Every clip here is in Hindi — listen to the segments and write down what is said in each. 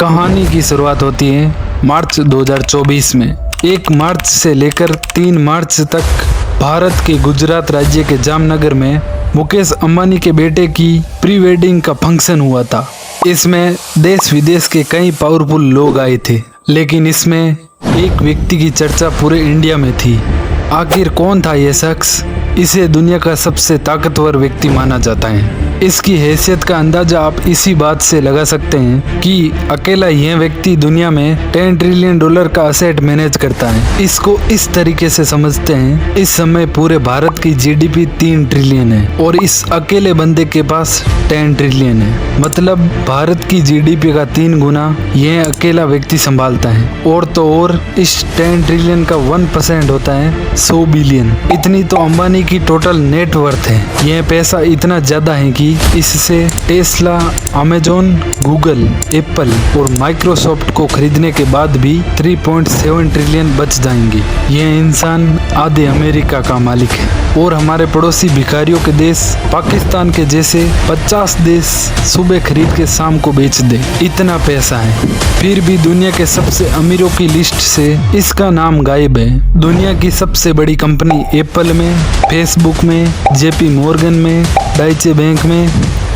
कहानी की शुरुआत होती है मार्च 2024 में। 1 मार्च से लेकर 3 मार्च तक भारत के गुजरात राज्य के जामनगर में मुकेश अंबानी के बेटे की प्री वेडिंग का फंक्शन हुआ था। इसमें देश विदेश के कई पावरफुल लोग आए थे, लेकिन इसमें एक व्यक्ति की चर्चा पूरे इंडिया में थी। आखिर कौन था यह शख्स? इसे दुनिया का सबसे ताकतवर व्यक्ति माना जाता है। इसकी हैसियत का अंदाजा आप इसी बात से लगा सकते हैं कि अकेला यह व्यक्ति दुनिया में $10 ट्रिलियन का असेट मैनेज करता है। इसको इस तरीके से समझते हैं, इस समय पूरे भारत की जीडीपी 3 ट्रिलियन है और इस अकेले बंदे के पास 10 ट्रिलियन है। मतलब भारत की जीडीपी का 3 गुना यह अकेला व्यक्ति संभालता है। और तो और इस 10 ट्रिलियन का 1% होता है 100 बिलियन। इतनी तो अंबानी की टोटल नेटवर्थ है। यह पैसा इतना ज्यादा है कि इससे टेस्ला, अमेजॉन, गूगल, एप्पल और माइक्रोसॉफ्ट को खरीदने के बाद भी 3.7 ट्रिलियन बच जाएंगे। यह इंसान आधे अमेरिका का मालिक है और हमारे पड़ोसी भिखारियों के देश पाकिस्तान के जैसे 50 देश सुबह खरीद के शाम को बेच दे, इतना पैसा है। फिर भी दुनिया के सबसे अमीरों की लिस्ट से इसका नाम गायब है। दुनिया की सबसे बड़ी कंपनी एप्पल में, फेसबुक में, जेपी मॉर्गन में, डाइचे बैंक में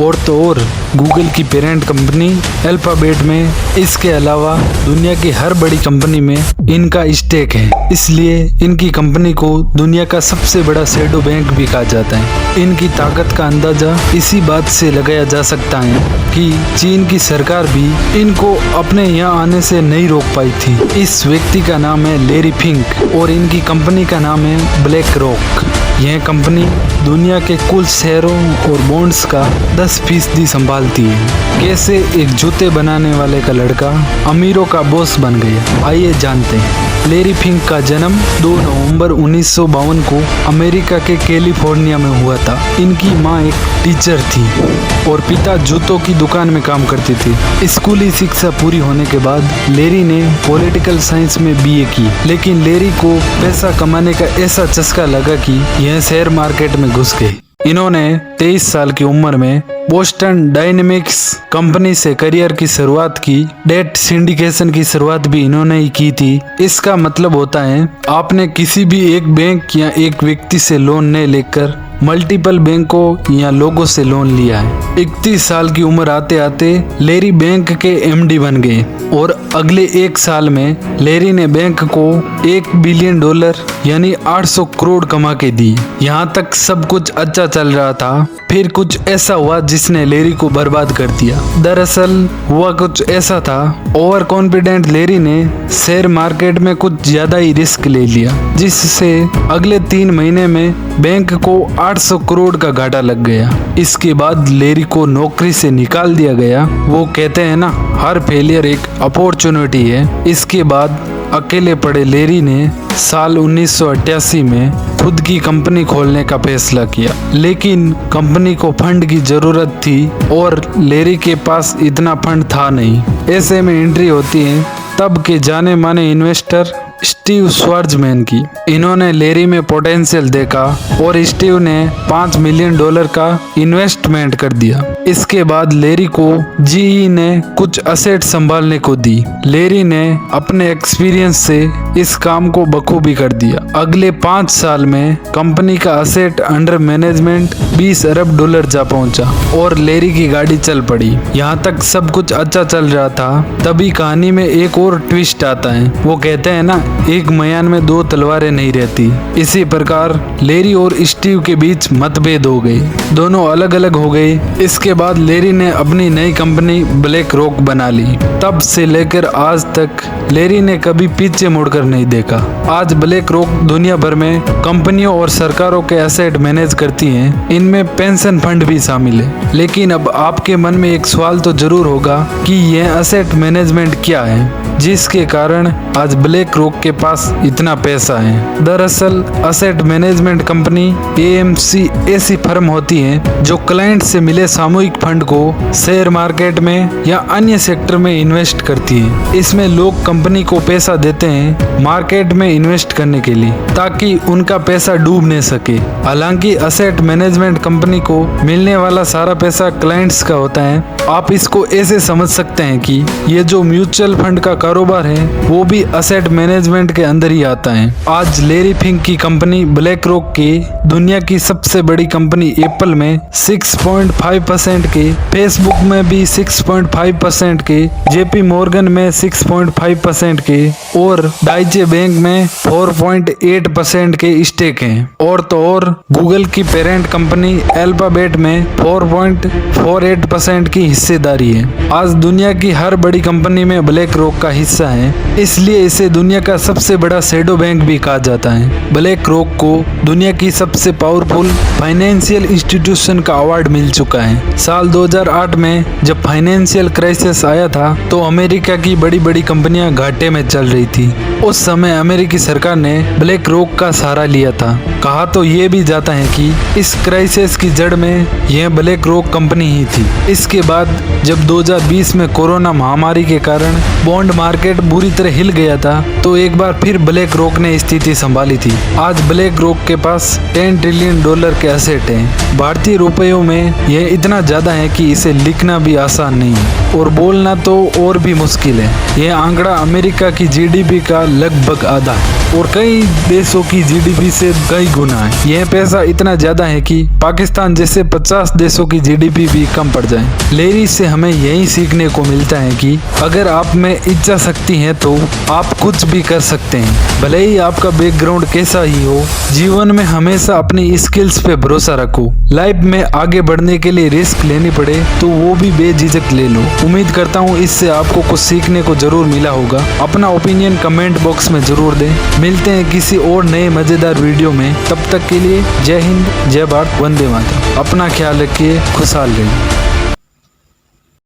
और तो और गूगल की पेरेंट कंपनी अल्फाबेट में। इसके अलावा दुनिया की हर बड़ी कंपनी में इनका स्टेक है। इसलिए इनकी कंपनी को दुनिया का सबसे बड़ा शैडो बैंक भी कहा जाता है। इनकी ताकत का अंदाजा इसी बात से लगाया जा सकता है कि चीन की सरकार भी इनको अपने यहाँ आने से नहीं रोक पाई थी। इस व्यक्ति का नाम है लैरी फिंक और इनकी कंपनी का नाम है ब्लैक रॉक। यह कंपनी दुनिया के कुल शेयरों और बॉन्ड्स का 10% संभालती है। कैसे एक जूते बनाने वाले का लड़का अमीरों का बॉस बन गया, आइए जानते हैं। लैरी फिंक का जन्म 2 नवंबर 1952 को अमेरिका के कैलिफोर्निया में हुआ था। इनकी मां एक टीचर थी और पिता जूतों की दुकान में काम करते थे। स्कूली शिक्षा पूरी होने के बाद लैरी ने पॉलिटिकल साइंस में बीए की, लेकिन लैरी को पैसा कमाने का ऐसा चस्का लगा कि यह शेयर मार्केट में घुस गए। इन्होंने 23 साल की उम्र में बोस्टन डायनेमिक्स कंपनी से करियर की शुरुआत की। डेट सिंडिकेशन की शुरुआत भी इन्होंने ही की थी। इसका मतलब होता है आपने किसी भी एक बैंक या एक व्यक्ति से लोन नहीं लेकर मल्टीपल बैंकों या लोगों से लोन लिया है। 31 साल की उम्र आते आते लैरी बैंक के एमडी बन गए और अगले 1 साल में लैरी ने बैंक को $1 बिलियन यानी 800 करोड़ कमा के दी। यहाँ तक सब कुछ अच्छा चल रहा था, फिर कुछ ऐसा हुआ जिसने लैरी को बर्बाद कर दिया। दरअसल हुआ कुछ ऐसा था, ओवर कॉन्फिडेंट लैरी ने शेयर मार्केट में कुछ ज्यादा ही रिस्क ले लिया, जिससे अगले 3 महीने में बैंक को 800 करोड़ का घाटा लग गया। इसके बाद लैरी को नौकरी से निकाल दिया गया। वो कहते हैं ना, हर फेलियर एक अपॉर्चुनिटी है। इसके बाद अकेले पड़े लैरी ने साल 1988 में खुद की कंपनी खोलने का फैसला किया, लेकिन कंपनी को फंड की जरूरत थी और लैरी के पास इतना फंड था नहीं। ऐसे में एंट्री होती है तब के जाने माने इन्वेस्टर स्टीव श्वार्ज़मैन की। इन्होंने लैरी में पोटेंशियल देखा और स्टीव ने $5 मिलियन का इन्वेस्टमेंट कर दिया। इसके बाद लैरी को जीई ने कुछ असेट संभालने को दी। लैरी ने अपने एक्सपीरियंस से इस काम को बखूबी कर दिया। अगले 5 साल में कंपनी का असेट अंडर मैनेजमेंट $20 अरब जा पहुंचा और लैरी की गाड़ी चल पड़ी। यहाँ तक सब कुछ अच्छा चल रहा था, तभी कहानी में एक और ट्विस्ट आता है। वो कहते हैं ना, एक मयान में 2 तलवारें नहीं रहती। इसी प्रकार लैरी और स्टीव के बीच मतभेद हो गए, दोनों अलग अलग हो गए। इसके बाद लैरी ने अपनी नई कंपनी ब्लैक रॉक बना ली। तब से लेकर आज तक लैरी ने कभी पीछे मुड़कर नहीं देखा। आज ब्लैक रॉक दुनिया भर में कंपनियों और सरकारों के एसेट मैनेज करती हैं। इनमें पेंशन फंड भी शामिल है। लेकिन अब आपके मन में एक सवाल तो जरूर होगा कि यह एसेट मैनेजमेंट क्या है। जिसके कारण आज ब्लैक रॉक के पास इतना पैसा है। दरअसल असेट मैनेजमेंट कंपनी AMC ऐसी फर्म होती है जो क्लाइंट से मिले सामूहिक फंड को शेयर मार्केट में या अन्य सेक्टर में इन्वेस्ट करती है। इसमें लोग कंपनी को पैसा देते हैं मार्केट में इन्वेस्ट करने के लिए ताकि उनका पैसा डूब नहीं सके। हालांकि असेट मैनेजमेंट कंपनी को मिलने वाला सारा पैसा क्लाइंट्स का होता है। आप इसको ऐसे समझ सकते हैं कि ये जो म्यूचुअल फंड का कारोबार है वो भी असेट मैनेजमेंट के अंदर ही आता है। आज लैरी फिंक की कंपनी ब्लैक रॉक की दुनिया की सबसे बड़ी कंपनी एप्पल में 6.5% के, फेसबुक में भी 6.5% के, JP मॉर्गन में 6.5% के और डाइचे बैंक में 4.8% के स्टेक हैं। और तो और गूगल की पेरेंट कंपनी अल्फाबेट में 4.48% की हिस्सेदारी है। आज दुनिया की हर बड़ी कंपनी में ब्लैक रॉक का हिस्सा है, इसलिए इसे दुनिया का सबसे बड़ा शैडो बैंक भी कहा जाता है। ब्लैक रॉक को दुनिया की सबसे पावरफुल फाइनेंशियल इंस्टीट्यूशन का अवार्ड मिल चुका है। साल 2008 में जब फाइनेंशियल क्राइसिस आया था तो अमेरिका की बड़ी बड़ी कंपनियां घाटे में चल रही थी। उस समय अमेरिकी सरकार ने ब्लैक रॉक का सहारा लिया था। कहा तो ये भी जाता है कि इस क्राइसिस की जड़ में यह ब्लैक रॉक कंपनी ही थी। इसके बाद जब 2020 में कोरोना महामारी के कारण बॉन्ड मार्केट बुरी तरह हिल गया था तो एक बार फिर ब्लैक रॉक ने स्थिति संभाली थी। आज ब्लैक रॉक के पास $10 ट्रिलियन के एसेट हैं। भारतीय रुपयों में यह इतना ज्यादा है कि इसे लिखना भी आसान नहीं है और बोलना तो और भी मुश्किल है। यह आंकड़ा अमेरिका की GDP का लगभग आधा और कई देशों की GDP से कई गुना है। यह पैसा इतना ज्यादा है कि पाकिस्तान जैसे 50 देशों की GDP भी कम पड़ जाए। लैरी से हमें यही सीखने को मिलता है कि अगर आप में इच्छा शक्ति है तो आप कुछ भी कर सकते हैं। भले ही आपका बैकग्राउंड कैसा ही हो, जीवन में हमेशा अपनी स्किल्स पे भरोसा रखो। लाइफ में आगे बढ़ने के लिए रिस्क लेनी पड़े तो वो भी बेझिझक ले लो। उम्मीद करता हूँ इससे आपको कुछ सीखने को जरूर मिला होगा। अपना ओपिनियन कमेंट बॉक्स में जरूर दें। मिलते हैं किसी और नए मजेदार वीडियो में। तब तक के लिए जय हिंद, जय भारत, वंदे मातरम। अपना ख्याल रखिए, खुशहाल रहिए।